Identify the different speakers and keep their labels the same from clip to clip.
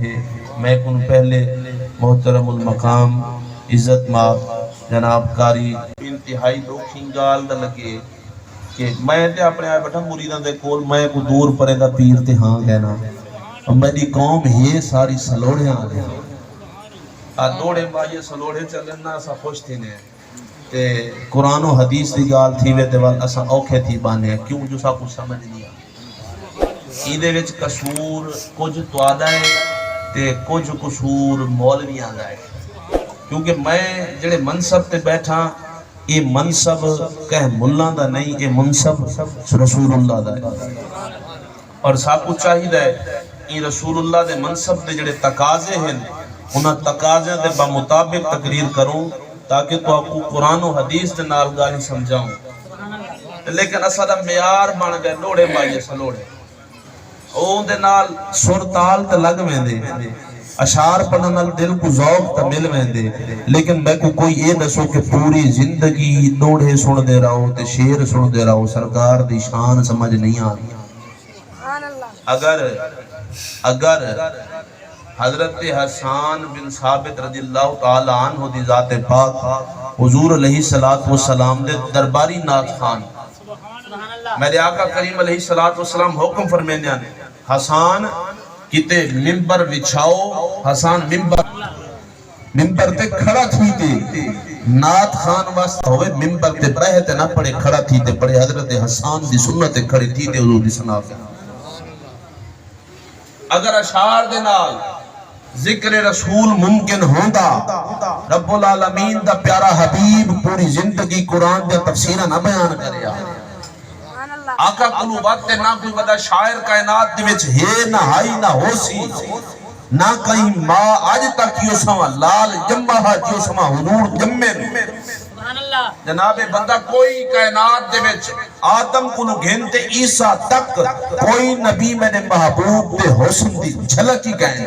Speaker 1: ہے میں کن پہلے محترم المقام عزت ماب جناب کاری انتہائی دوکھی گال دا لگے کہ میں تے اپنے آئے بیٹھا مریدان دے کول میں کو دور پرے دا پیر تے ہاں گینا اور میری قوم یہ ساری سلوڑے آنے دوڑے بھائی سلوڑے چلنا سا خوش تھی نے تے قرآن و حدیث دی گال تھی وے تے وال اسا اوکھے تھی بانے کیوں جو سا کچھ سمجھ نہیں آ ایدے وچ قصور کچھ توادہ ہے تے کچھ قصور مولوی آدھا ہے کیونکہ میں جڑے منصب تے بیٹھا یہ منصب کہہ ملان دا نہیں یہ منصب رسول اللہ دا ہے اور سب کچھ چاہیے ہے یہ رسول اللہ دے منصب دے جڑے تقاضے ہیں انہاں تقاضے دے بمطابق تقریر کروں تاکہ تو آپ کو قرآن و حدیث دے نال گالی سمجھاؤں لیکن اصلا دا معیار بن گئے لوڑے بھائی سلوڑے اون دے نال سرتال تے لگ میں دے اشعار پڑھنے نال دل کو ذوق تے مل میں دے لیکن میں کو کوئی یہ دسو کہ پوری زندگی دوڑے سن دے رہو تے شیر سن دے رہو سرکار دی شان سمجھ نہیں آ رہی اگر حضرت حسان بن ثابت رضی اللہ تعالی عنہ دی ذات پاک حضور علیہ السلام دے درباری نعت خان میرے آقا کریم علیہ السلام حکم فرمینے آنے حسان کتے ممبر بچھاؤ حسان ممبر تے کھڑا تھی تے نعت خان واسطہ ہوئے ممبر تے بہتے نہ پڑے کھڑا تھی تے پڑے حضرت حسان دی سنت کھڑی تھی تے حضور دی سناف اگر اشعار دے نال ذکر رسول ممکن ہوندہ رب العالمین دا پیارا حبیب پوری زندگی قرآن دے تفسیرہ نہ بیان کریا آقا کلو وقت نہ کوئی بدا شاعر کائنات دے وچ ہے نہ ہائی نہ ہو سی نہ کہیں ماں آج تک کیوں سما لال جمعہ کیوں سما حضور جمعے جناب بندہ کوئی کائنات دے وچ آدم کلو گھنتے عیسیٰ تک کوئی نبی میں نے محبوب دے حسن دی جھلک ہی کہیں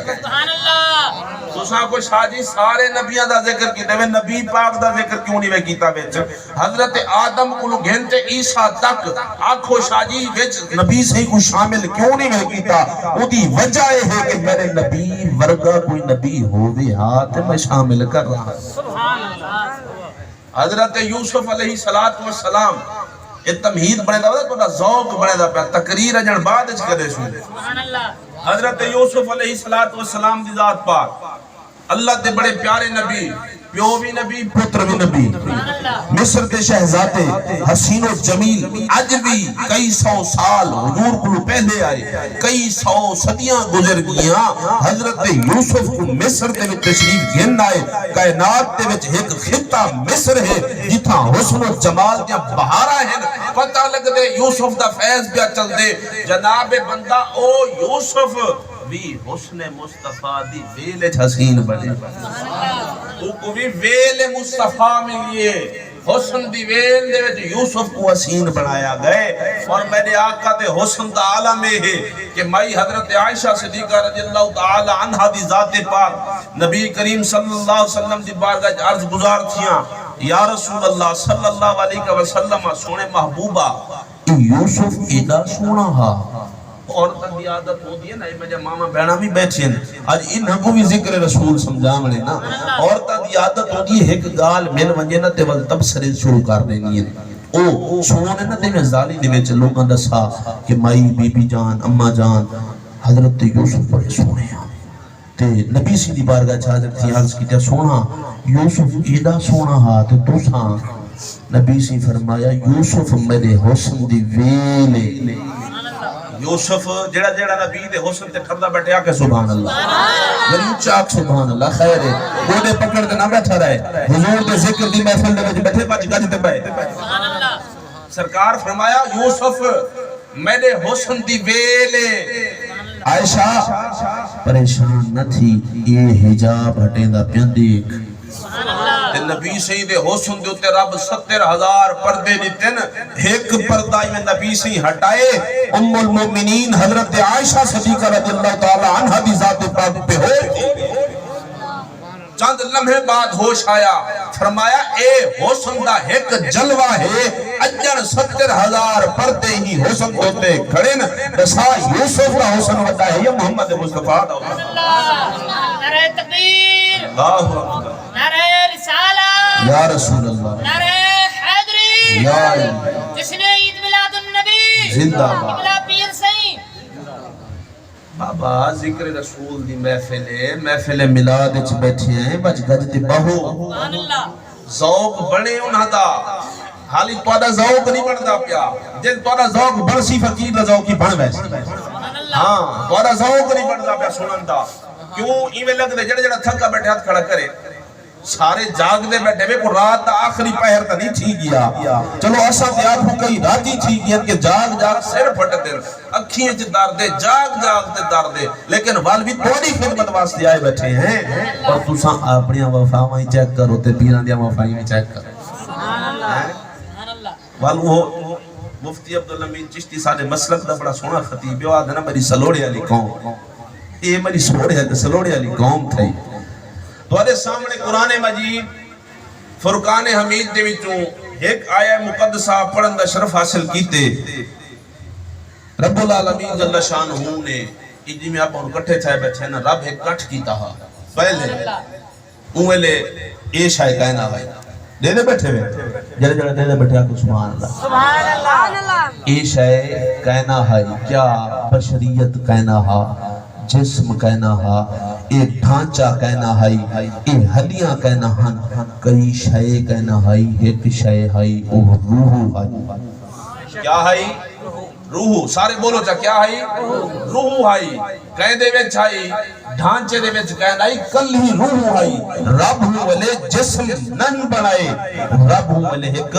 Speaker 1: تو ساں کو شاہجی سارے نبیاں دا ذکر کی دے نبی پاک دا ذکر کیوں نہیں میں کیتا بیچ حضرت آدم کلو گھنتے عیسیٰ تک آنکھو شاہجی بیچ نبی سے کو شامل کیوں نہیں میں کیتا وہ دی وجہ ہے کہ میرے نبی ورگا کوئی نبی ہوئے ہاتھ میں شامل کر رہا ہے حضرت یوسف علیہ السلام یہ تمہید بنے دا تو ذوق بنے دا پہ تقریر اجن بعد اچھ کرے سنے حضرت یوسف علیہ السلام دی ذات پاک اللہ دے بڑے پیارے نبی پیو بھی نبی پتر بھی نبی مصر دے شہزادے حسین و جمیل اج بھی کئی سو سال حضور کو پہلے آئے کئی سو صدیاں گزر گیاں حضرت یوسف کو مصر دے وچ تشریف گھن آئے کائنات دے وچ ایک خطہ مصر ہے جتھاں حسن و جمال دیا بہارا ہے پتہ لگ دے یوسف دا فیض بیا چل دے جناب بندہ او یوسف بھی حسن مصطفیٰ دی ویل حسین بنے تو کو بھی ویل مصطفیٰ ملیے حسن دی ویل دے وچ یوسف کو حسین بنایا گئے اور میرے آقا دے حسن دا عالم ہے کہ مائی حضرت عائشہ صدیقہ رضی اللہ تعالی عنہ دی ذات پاک نبی کریم صلی اللہ علیہ وسلم دی بارگاہ عرض گزار تھیاں یا رسول اللہ صلی اللہ علیہ وسلم سونے محبوبہ یوسف ایڈا سونا ہا عورتاں دی عادت ہوتی ہے نا مجھے ماما بہنا بھی بیٹھے ہیں آج انہاں کو بھی ذکر رسول سمجھا ملے نا عورتاں دی عادت ہوتی ہے ایک گال مل ونجے نا تے ول تب سرے شروع کر دینی ہے او سونے نا تے میں زالی دے وچ لوگاں دسا کہ مائی بی بی جان اما جان حضرت یوسف بڑے سونے ہیں تے نبی سی دی بارگاہ چ حاضر تھی عرض کیتا سونا یوسف ایڈا سونا ہا تے تساں نبی سی فرمایا یوسف میرے حسن دی ویلے یوسف جڑا جڑا نبی دے حسن تے ٹھردا بیٹھے آکے سبحان اللہ ذریعہ چاک سبحان اللہ خیر ہے گوڑے پکڑ دے نہ بیٹھا رہے حضور دے ذکر دی محفل دے وچ بیٹھے بچ گج تے بے سبحان اللہ سرکار فرمایا یوسف میرے حسن دی ویلے عائشہ پریشان نہ تھی یہ حجاب ہٹیں دا پیان دیکھ تے نبی سید حسن دے اتے رب 70,000 پردے دیتن ایک پردائی میں نبی سید ہٹائے ام المومنین حضرت عائشہ صدیقہ رضی اللہ تعالی عنہ دی ذات پاک پہ ہوئی چند لمحے بعد ہوش آیا فرمایا اے حسن دا ایک جلوہ ہے اجن 70,000 پردے ہی حسن ہوتے کھڑے نا بسا یوسف دا حسن ہوتا ہے یا محمد مصطفیٰ دا حسن
Speaker 2: تکبیر
Speaker 1: اللہ اکبر
Speaker 2: نعرہ رسالت
Speaker 1: یا رسول اللہ
Speaker 2: نعرہ حیدری
Speaker 1: یا اللہ
Speaker 2: جشن عید میلاد النبی
Speaker 1: زندہ باد
Speaker 2: قبلہ پیر سائیں
Speaker 1: بابا ذکر رسول دی محفل میلاد وچ بیٹھے ہیں بچ گج تے بہو
Speaker 2: سبحان اللہ
Speaker 1: ذوق بنے انہاں دا حالی تہاڈا ذوق نہیں بندا پیا جن تہاڈا ذوق بڑسی فقیر دا ذوق ہی بن ویسے
Speaker 2: سبحان اللہ
Speaker 1: ہاں تہاڈا ذوق نہیں بندا پیا سنن دا کیوں ایویں لگدے جڑا تھکا بیٹھے ہاتھ کھڑا کرے سارے جاگ دے بیٹھے وے کو رات دا آخری پہر تا نہیں تھی گیا چلو اساں تے آپ کئی راتی تھی گیا کہ جاگ سر پھٹ دے اکھیاں وچ درد جاگ تے درد لیکن وال بھی تھوڑی خدمت واسطے آئے بیٹھے ہیں اور تساں اپنی وفاواں چیک کرو تے پیراں دی وفائیں چیک کرو
Speaker 2: سبحان اللہ سبحان اللہ
Speaker 1: وال وہ مفتی عبدالامین چشتی سارے مسلک دا بڑا سونا خطیب ہے آدھنا میری سلوڑے علی قوم یہ میری سلوڑے علی قوم تھے تو آدھے سامنے قرآن مجید فرقان حمید دے وچوں ایک آیہ مقدسہ پڑھن دا شرف حاصل کیتے رب العالمین جل شانہ نے جی میں آپ ان کٹھے چھائے بیٹھے نا رب ایک کٹ کیتا ہا پہلے اوہلے اے شاہ کہنا بھائی دے دے بیٹھے ہوئے جڑے دے دے بیٹھے آکو سبحان اللہ
Speaker 2: سبحان اللہ
Speaker 1: اے شاہ کہنا ہے کیا بشریت کہنا ہے جسم کہنا ہے ایک ڈھانچہ کہنا ہے ایک ہڈیاں کہنا ہے کئی شے کہنا ہے ایک شے ہے او روح ہے کیا ہے روح سارے بولو چا کیا ہے روح ہے کہہ دے وچ ہے ڈھانچے دے وچ کہنا ہے کل ہی روح ہے رب والے جسم نن بنائے رب والے ایک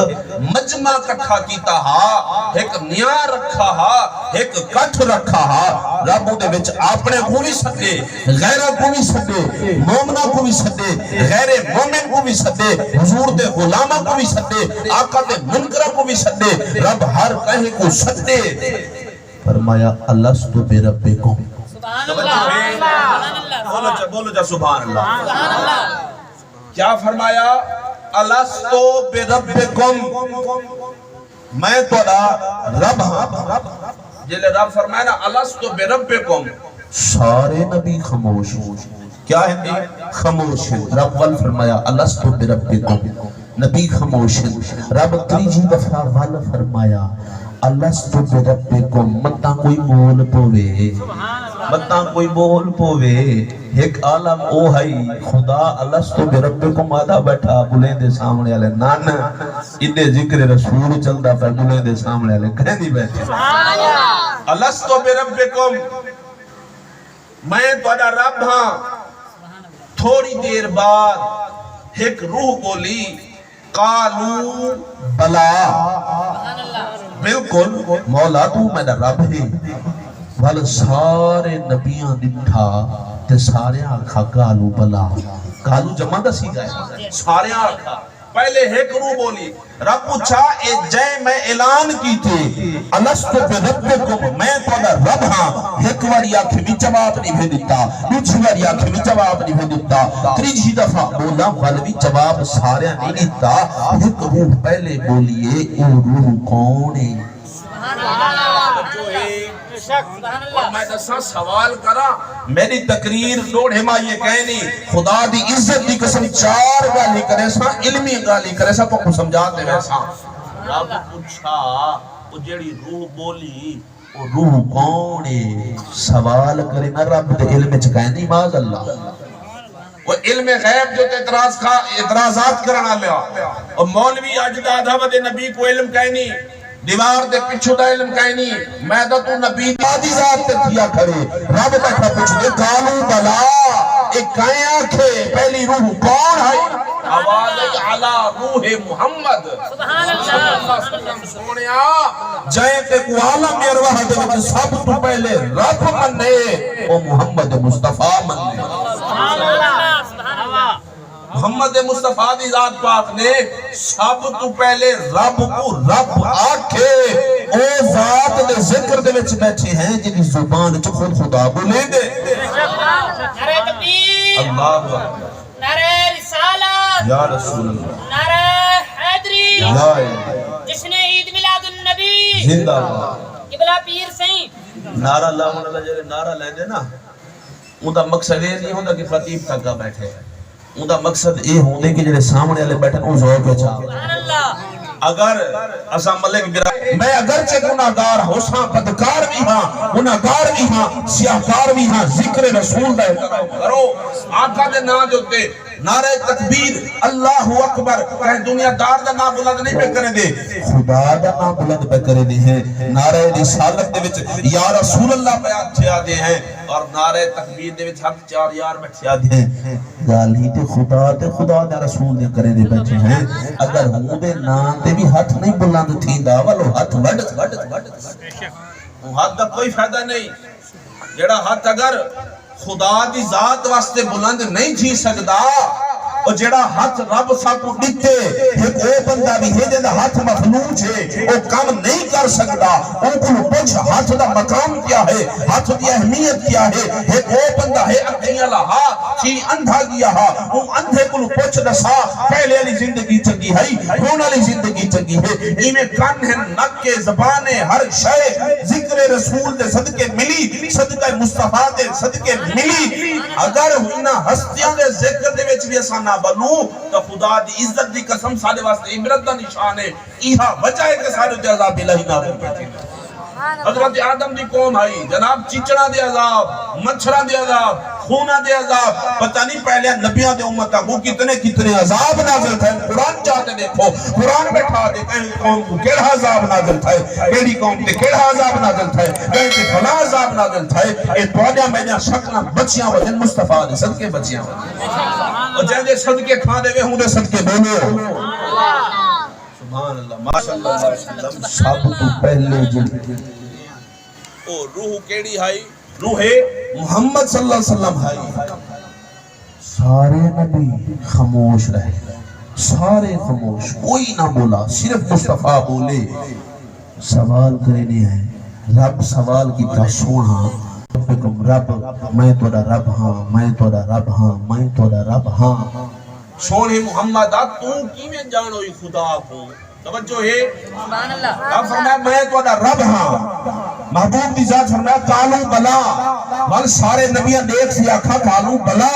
Speaker 1: مجمع کٹھا کیتا ہا ایک نیا رکھا ہا ایک کٹھ رکھا ہا رب دے وچ اپنے کو بھی سدے غیرہ کو بھی سدے مومنہ کو بھی سدے غیر مومن کو بھی سدے حضور دے غلامہ کو بھی سدے آقا دے منکرہ کو بھی سدے رب ہر کہیں کو سدے فرمایا الستو بربکم
Speaker 2: سبحان اللہ
Speaker 1: بولو جا سبحان اللہ
Speaker 2: سبحان اللہ
Speaker 1: کیا فرمایا الستو بربکم میں توڑا رب ہاں جلے رب فرمایا نا الستو بربکم سارے نبی خاموش کیا ہے خاموش رب وال فرمایا الستو بربکم نبی خاموش رب تریجی دفعہ وال فرمایا الستو بربکم متا کوئی بول پوے متا کوئی بول پوے ایک عالم او ہے خدا الستو بربکم آدھا بیٹھا بلیں دے سامنے والے نانا انہیں ذکر رسول چلدا پہ بلیں دے سامنے والے کہیں نہیں بیٹھے الستو بربکم میں تہاڈا رب ہاں تھوڑی دیر بعد ایک روح بولی قالو بلا بالکل مولا تو میرا رب ہے وال سارے نبیاں دٹھا تے سارے آکھا قالو بلا قالو جمع دا سی گئے سارے آکھا پہلے ایک روح بولی رب پوچھا اے جے میں اعلان کی تھی الستو بربکم میں تہاڈا رب ہاں ایک واری آنکھ میں جواب نہیں بھے دیتا دوسری واری آنکھ میں جواب نہیں بھے دیتا تیسری دفعہ بولا ول بھی جواب سارے نہیں دیتا ایک روح پہلے بولیے او روح کون ہے
Speaker 2: سبحان اللہ سبحان
Speaker 1: اور
Speaker 2: اللہ
Speaker 1: میں دسا سوال کرا میری تقریر ڈوڑ ہمائیے کہنی خدا دی عزت دی قسم چار گالی کرے سا علمی گالی کرے سا تو کو سمجھاتے ویسا رب پوچھا وہ جیڑی روح بولی وہ روح کون ہے سوال کرے نہ رب دے علم چکہنی معاذ اللہ وہ علم غیب جو اعتراضات کرنا لیا اور مولوی اجداد حمد نبی کو علم کہنی دیوار دے پچھو دا علم کہنی میں دا تو نبی آدھی ذات تے کیا کھڑے رب بیٹھا پوچھ دے قالو بلا ایک کہیں آنکھے پہلی روح کون ہے آواز علی روح محمد
Speaker 2: سبحان اللہ
Speaker 1: سونیا جائے تے کو عالم ارواح دے وچ سب تو پہلے رب مننے او محمد مصطفیٰ مننے
Speaker 2: سبحان اللہ سبحان اللہ
Speaker 1: محمد مصطفیٰ دی ذات پاک نے سب تو پہلے رب کو رب آکھے او ذات دے ذکر دے وچ بیٹھے ہیں جنہی زبان چ خود خدا بولے دے
Speaker 2: نعرہ تکبیر
Speaker 1: اللہ اکبر
Speaker 2: نعرہ رسالت
Speaker 1: یا رسول اللہ
Speaker 2: نعرہ حیدری
Speaker 1: یا اللہ
Speaker 2: جشن عید میلاد النبی
Speaker 1: زندہ اللہ
Speaker 2: قبلہ پیر سائیں
Speaker 1: نعرہ اللہ جلے نعرہ لے دے نا ان دا مقصد یہ نہیں ہوتا کہ خطیب تک بیٹھے، ان دا مقصد یہ ہوندے کہ جڑے سامنے والے بیٹھے ان ذوق وچ آ۔ اگر اسا ملک میں اگرچہ گناہگار ہوساں، بدکار بھی ہاں، گناہگار بھی ہاں، سیاہکار بھی ہاں، ذکر رسول دا احترام کرو۔ آقا دے نام جو تے نعرہ تکبیر اللہ اکبر کہیں دنیا دار دا نام بلند نہیں پہ کرے دے، خدا دا نام بلند پہ کرے دے ہیں۔ نعرہ رسالت دے وچ یا رسول اللہ پہ آتھیا دے ہیں، اور نعرہ تکبیر دے وچ حق چار یار بیٹھیا دے ہیں۔ گالی تے خدا دے رسول دے کرے دے بیٹھے ہیں۔ اگر ہوں دے نام دے بھی ہاتھ نہیں بلند تھی دا والو ہاتھ وڈ ہاتھ دا کوئی فائدہ نہیں۔ جڑا ہاتھ اگر خدا دی ذات واسطے بلند نہیں تھی سکدا، اور جڑا ہاتھ رب ساکو دیتے ایک او بندہ بھی ہے جڑا ہاتھ مخلوق ہے، وہ کام نہیں کر سکتا۔ ان کو پوچھ ہاتھ دا مقام کیا ہے، ہاتھ دی اہمیت کیا ہے۔ ایک او بندہ ہے اکھیاں لہا چی اندھا گیا ہا، وہ اندھے کو پوچھ دسا پہلے والی زندگی چنگی ہے، ہون والی زندگی چنگی ہے۔ ایویں کان ہے، نک کے، زبان ہے، ہر شے ذکر رسول دے صدقے ملی، صدقہ مصطفیٰ دے صدقے ملی۔ اگر انہاں ہستیاں دے ذکر دے وچ بھی اساں نہ بنو تو خدا دی عزت دی قسم سارے واسطے عبرت دا نشان ہے۔ ایہا وجہ ہے کہ سارے تے عذاب الہی نازل بیٹھے۔ حضرت آدم دی قوم آئی، جناب چچڑا دے عذاب، مچھرا دے عذاب، خونا دے عذاب، پتہ نہیں پہلے نبیاں دے امت کو کتنے عذاب نازل تھے۔ قرآن چاہتے دیکھو، قرآن بیٹھا دے کہیں قوم کو کیڑا عذاب نازل تھے، کیڑی قوم تے کیڑا عذاب نازل تھے، کہیں تے فلاں عذاب نازل تھے۔ اے توڑیا میں شکلاں بچیاں وجن مصطفیٰ دے صدقے بچیاں وجن، اور جن دے صدقے کھا دے ہوں دے صدقے بولو سبحان اللہ ماشاءاللہ وسلم۔ سب تو پہلے جن او روح کیڑی ہے؟ روح محمد صلی اللہ علیہ وسلم ہے۔ سارے نبی خاموش رہے، سارے خاموش، کوئی نہ بولا، صرف مصطفیٰ بولے۔ سوال کرنے ہیں، رب سوال کی تا سونا رب میں توڑا رب ہاں، میں توڑا رب ہاں، میں توڑا رب ہاں۔ سونے محمد تو کی میں جانوئی خدا کو؟ توجہ ہے، رب فرمایا میں توڑا رب ہاں۔ محبوب دی ذات فرمایا کالو بلا، وال سارے نبیاں دیکھ سے آکھا کالو بلا۔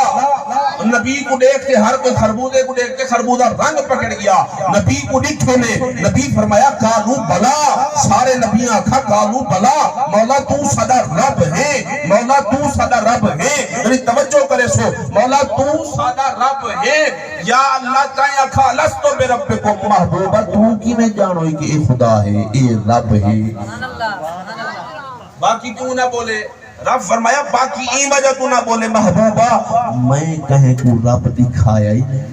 Speaker 1: نبی کو دیکھتے ہر کوئی خربوزے کو دیکھتے خربوزہ رنگ پکڑ گیا۔ نبی کو دیکھتے نے نبی فرمایا کالو بلا، سارے نبیاں آکھا کالو بلا۔ مولا تو صدا رب ہے، مولا تو صدا رب ہے۔ یعنی توجہ کرے سو، مولا تو صدا رب ہے۔ یا اللہ تائیں آکھا لستو بے رب کو محبوبہ تو کی میں جانوئی کہ اے خدا ہے، اے رب ہے۔ باقی کیوں نہ بولے؟ رب فرمایا باقی این وجہ تو نہ بولے محبوبہ میں کہیں کو رب دکھایا ہی نہیں،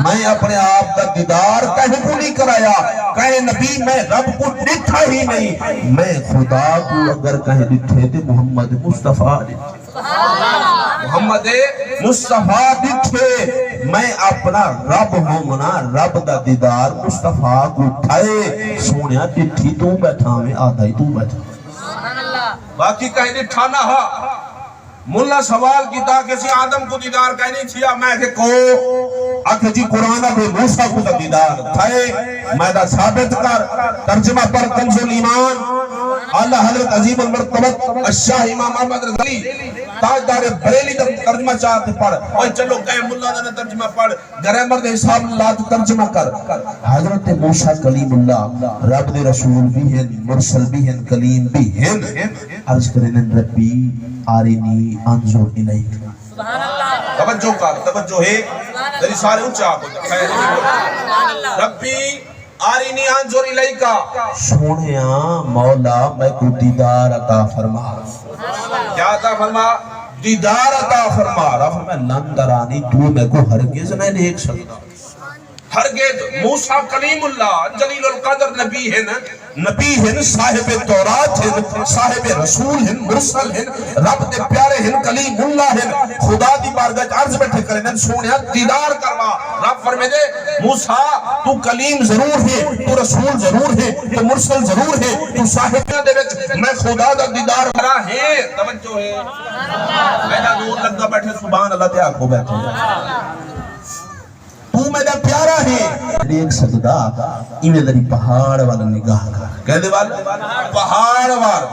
Speaker 1: میں اپنے آپ کا دیدار کہیں کو نہیں کرایا، کہیں نبی میں رب کو دکھا ہی نہیں، میں خدا کو اگر کہیں دکھے تھے محمد مصطفیٰ دکھے، محمد مصطفیٰ دکھے، میں اپنا رب ہوں نا، رب دا دیدار مصطفیٰ کو اٹھائے۔ سونیا دکھی تو بیٹھا میں آدھا ہی تو بیٹھا، باقی کہیں نہیں ٹھانا ہا۔ ملا سوال کی تا کسی آدم کو دیدار کہیں نہیں چھیا، میں کہ کو آکھے جی قرآن کو موسیٰ کو دیدار تھائے، میں دا ثابت کر ترجمہ پر کنز الایمان اللہ حضرت عظیم المرتبت الشاہ امام احمد رضی تاجدار بریلی دا ترجمہ چاہتے پڑھ، اور چلو کہیں ملا دا ترجمہ پڑھ، گرامر دے حساب اللہ تو ترجمہ کر۔ حضرت موسیٰ کلیم اللہ رب دے رسول بھی ہیں، مرسل بھی ہیں، کلیم بھی ہیں۔ عرض کرنے ربی آرینی انظر الیک، توجہ کر، توجہ ہے تیری سارے اونچا آپ ہوتا، ربی آرینی انظر الیکا، سونیاں مولا میں کو دیدار عطا فرما۔ کیا عطا فرما؟ دیدار عطا فرما۔ رب فرمایا لن ترانی، تو میں کو ہرگز نہیں دیکھ سکتا، ہرگز۔ موسیٰ کلیم اللہ جلیل القدر نبی ہیں، نبی ہیں، صاحب تورات ہیں، صاحب رسول ہیں، مرسل ہیں، رب دے پیارے ہیں، کلیم اللہ ہیں۔ خدا دی بارگاہ عرض بیٹھے کریں سونیا دیدار کروا۔ رب فرمائے دے موسیٰ تو کلیم ضرور ہے، تو رسول ضرور ہے، تو مرسل ضرور ہے، تو صاحب دے وچ میں خدا دا دیدار کرا ہے۔ توجہ ہے، میرا نور لگا بیٹھے سبحان اللہ تے آنکھوں بیٹھے، تو میرا پیارا ہے ایک سجدہ ایویں دری پہاڑ والا نگاہ کر کہدے وال پہاڑ وال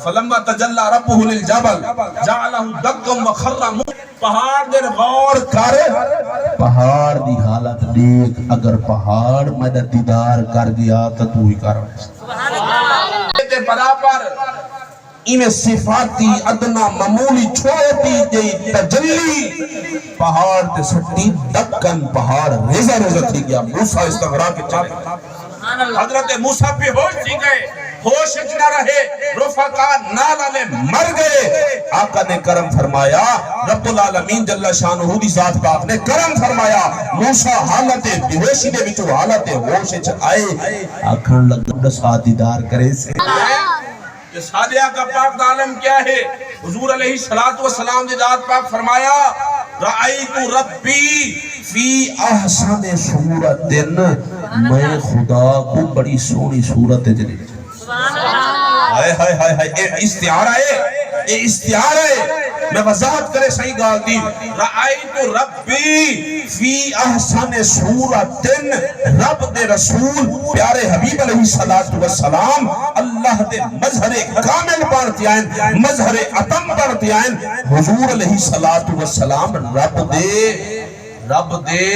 Speaker 1: فلما تجلى ربه للجبل جعله دكا وخر پہاڑ دے غور کر پہاڑ دی حالت دیکھ اگر پہاڑ مدد دیدار کر گیا تو تو ہی کر سبحان اللہ برابر ایویں صفاتی ادنا معمولی چھوٹی جئی تجلی پہاڑ تے سٹی دکن پہاڑ ریزہ ریزہ تھی گیا موسیٰ استغرا کے چلے حضرت موسیٰ پہ ہوش تھی گئے ہوش اچنا رہے رفقا نالالے مر گئے آقا نے کرم فرمایا رب العالمین جل شانہ دی ذات پاک نے کرم فرمایا موسیٰ حالت بیہوشی دے وچوں حالت ہوش اچ آئے آکھن لگا دسا دیدار کرے سے یہ صادقہ کا پاک عالم کیا ہے حضور علیہ السلام دی ذات پاک فرمایا رأیت ربی فی احسن صورت میں خدا کو بڑی سونی صورت جلی ہائے ہائے ہائے ہائے اے استعارہ ہے اے استعارہ ہے میں وضاحت کرے صحیح گال دی رأیت ربی فی احسن صورت رب دے رسول پیارے حبیب علیہ السلام اللہ دے مظہر کامل بانتی آئین مظہر اتم بانتی آئین حضور علیہ السلام رب دے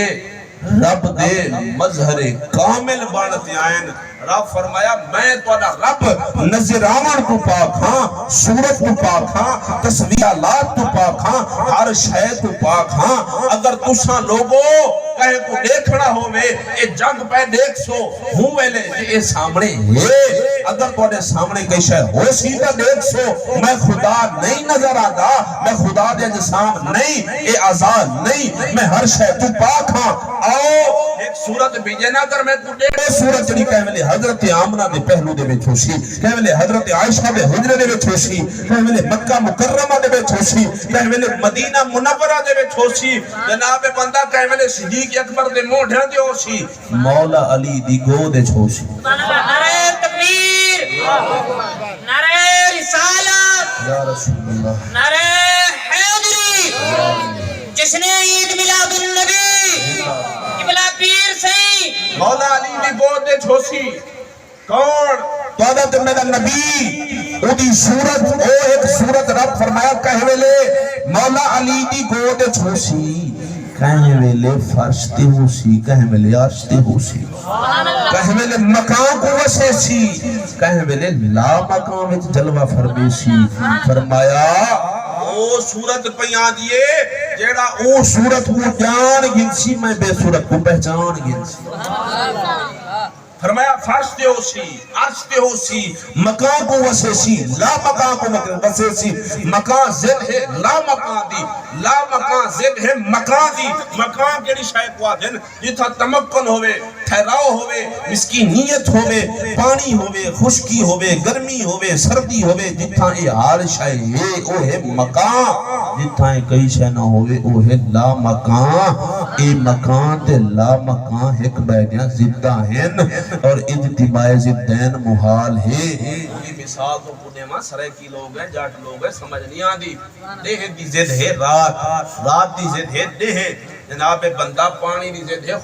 Speaker 1: مظہر کامل بانتی آئین رب فرمایا میں تو رب نظران تو پاک ہاں صورت تو پاک ہاں تصویرات تو پاک ہاں ہر شے تو پاک ہاں اگر تساں لوگوں کہیں کو دیکھنا ہوئے اے جنگ پہ دیکھ سو ہوں ویلے اے سامنے ہے اگر تو نے سامنے کئی شے ہو سیدھا دیکھ سو میں خدا نہیں نظر آتا میں خدا دے جسام نہیں اے آزاد نہیں میں ہر شے تو پاک ہاں آؤ ایک صورت بیجے نہ کر میں تو دیکھ صورت چلی کہہ ملے حضرت آمنہ دے پہلو دے بیچ ہوشی کہہ ملے حضرت عائشہ دے حجرے دے بیچ ہوشی کہہ ملے مکہ مکرمہ دے بیچ ہوشی کہہ ملے مدینہ منورہ دے بیچ ہوشی جناب بندہ کہہ ملے صدیق اکبر دے موڑھیں دے ہوشی مولا علی دی گو دے چھوشی
Speaker 2: نعرہ تکبیر نعرہ رسالت
Speaker 1: یا رسول اللہ
Speaker 2: نعرہ حیدری جس نے عید میلاد النبی قبلہ پیر سے
Speaker 1: مولا علی دی گود دے چھوسی کون تو حضرت میرا نبی او دی صورت او ایک صورت رب فرمایا کہوے لے مولا علی دی گود دے چھوسی کہوے لے فرشتے ہو سی کہوے لے آشتے ہو سی کہوے لے مکان کو وسے سی کہوے لے لا مکان میں جلوہ فرمے سی فرمایا او صورت پیان دیئے جیڑا او صورت کو جان گنسی میں بے صورت کو پہچان گنسی فرمایا فرشتے ہو سی عرشتے ہو سی مکان کو وسے سی لا مکان کو وسے سی مکان زد ہے لا مکان دی لا مکان زد ہے مکان دی مکان کیڑی شاید کو آدھن جتھا تمکن ہوئے ٹھہراؤ ہوئے مسکینیت ہوئے پانی ہوئے خشکی ہوئے گرمی ہوئے سردی ہوئے جتھا اے حال شاید ہے او ہے مکان جتھا اے کئی شاید نہ ہوئے او ہے لا مکان اے مکان تے لا مکان ایک بیدیاں زدہ ہیں اور اجتماع زدین محال ہے یہ مثال تو پونے ماں سرے کی لوگ ہیں جاٹ لوگ ہیں سمجھ نہیں آدھی دیہ دی زد ہے رات دی زد ہے دیہ جناب بندہ پانی دی زد ہے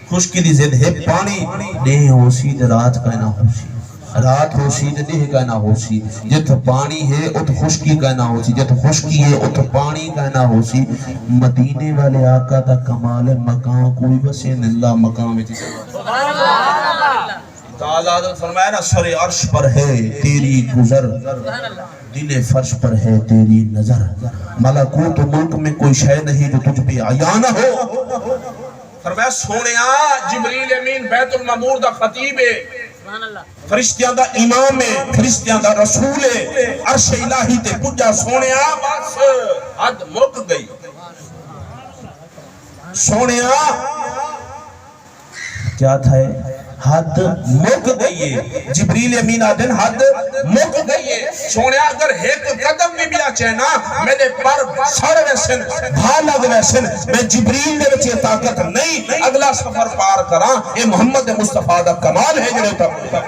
Speaker 1: خشکی دی زد ہے پانی دیہ ہو سی رات کا نہ ہو سی رات ہو سی دیہ کا نہ ہو سی جت پانی ہے ات خشکی کا نہ ہو سی جت خشکی ہے ات پانی کا نہ ہو سی مدینے والے آقا دا کمال مکان کوئی وسین اللہ مکان میں جسے تعالیٰ حضرت فرمایا نا سر عرش پر ہے تیری گزر دل فرش پر ہے تیری نظر ملکوت ملک میں کوئی شے نہیں جو تجھ پہ عیاں نہ ہو فرمایا سونیا جبریل امین بیت المعمور دا خطیب ہے فرشتیاں دا امام ہے فرشتیاں دا رسول ہے عرش الہی تے پجا سونیا بس حد مک گئی سونیا کیا تھا ہے حد مک گئی ہے جبریل امین آدن حد مک گئی ہے سونیا اگر ایک قدم بھی بیا چہنا میرے پر سڑ ویسن بھالگ ویسن میں جبریل نے بچے طاقت نہیں اگلا سفر پار کران اے محمد مصطفیٰ دا کمال ہے جنہوں تک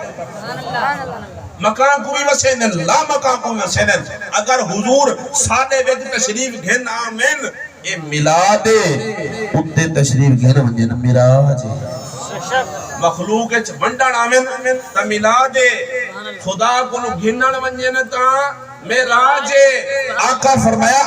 Speaker 1: مکان کو بھی وسینن لا مکان کو بھی وسینن اگر حضور سادے ویج تشریف گھن آمین اے میلاد اتے تشریف گھن ونجن میراج مخلوق اچ ونڈن آمن تا میلاد خدا کو گھنن ونجن تا میراج آقا فرمایا